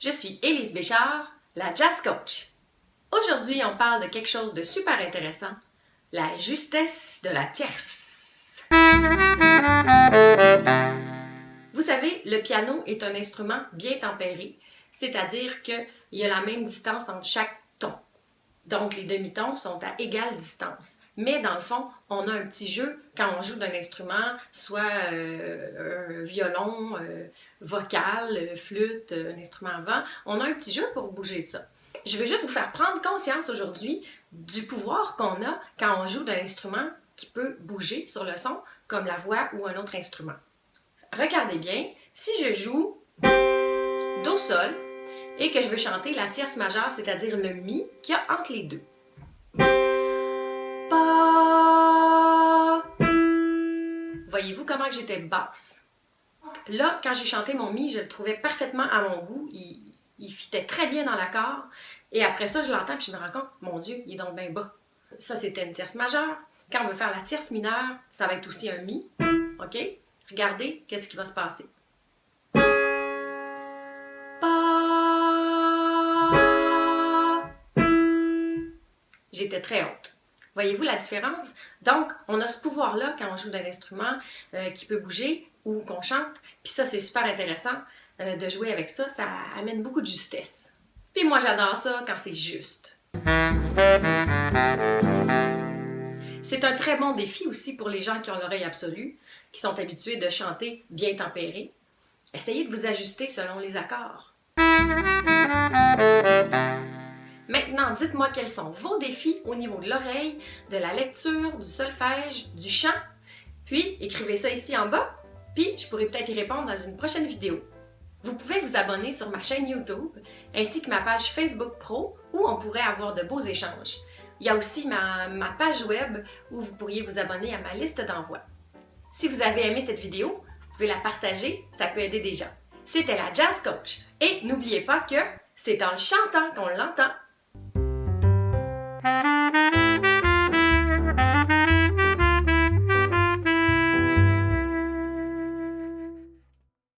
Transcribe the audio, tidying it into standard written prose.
Je suis Élise Béchard, la Jazz Coach. Aujourd'hui, on parle de quelque chose de super intéressant, la justesse de la tierce. Vous savez, le piano est un instrument bien tempéré, c'est-à-dire qu'il y a la même distance entre chaque ton. Donc, les demi-tons sont à égale distance. Mais dans le fond, on a un petit jeu quand on joue d'un instrument, soit un violon, vocal, flûte, un instrument à vent. On a un petit jeu pour bouger ça. Je veux juste vous faire prendre conscience aujourd'hui du pouvoir qu'on a quand on joue d'un instrument qui peut bouger sur le son, comme la voix ou un autre instrument. Regardez bien, si je joue Do-Sol, et que je veux chanter la tierce majeure, c'est-à-dire le Mi qu'il y a entre les deux. Pa. Voyez-vous comment j'étais basse? Là, quand j'ai chanté mon Mi, je le trouvais parfaitement à mon goût. Il fitait très bien dans l'accord. Et après ça, je l'entends et je me rends compte, mon Dieu, il est donc bien bas. Ça, c'était une tierce majeure. Quand on veut faire la tierce mineure, ça va être aussi un Mi. OK? Regardez, qu'est-ce qui va se passer. J'étais très haute. Voyez-vous la différence? Donc, on a ce pouvoir-là quand on joue d'un instrument qui peut bouger ou qu'on chante. Puis ça, c'est super intéressant de jouer avec ça. Ça amène beaucoup de justesse. Puis moi, j'adore ça quand c'est juste. C'est un très bon défi aussi pour les gens qui ont l'oreille absolue, qui sont habitués de chanter bien tempéré. Essayez de vous ajuster selon les accords. Maintenant, dites-moi quels sont vos défis au niveau de l'oreille, de la lecture, du solfège, du chant. Puis, écrivez ça ici en bas, puis je pourrai peut-être y répondre dans une prochaine vidéo. Vous pouvez vous abonner sur ma chaîne YouTube, ainsi que ma page Facebook Pro, où on pourrait avoir de beaux échanges. Il y a aussi ma page web, où vous pourriez vous abonner à ma liste d'envoi. Si vous avez aimé cette vidéo, vous pouvez la partager, ça peut aider des gens. C'était la Jazz Coach. Et n'oubliez pas que c'est en le chantant qu'on l'entend.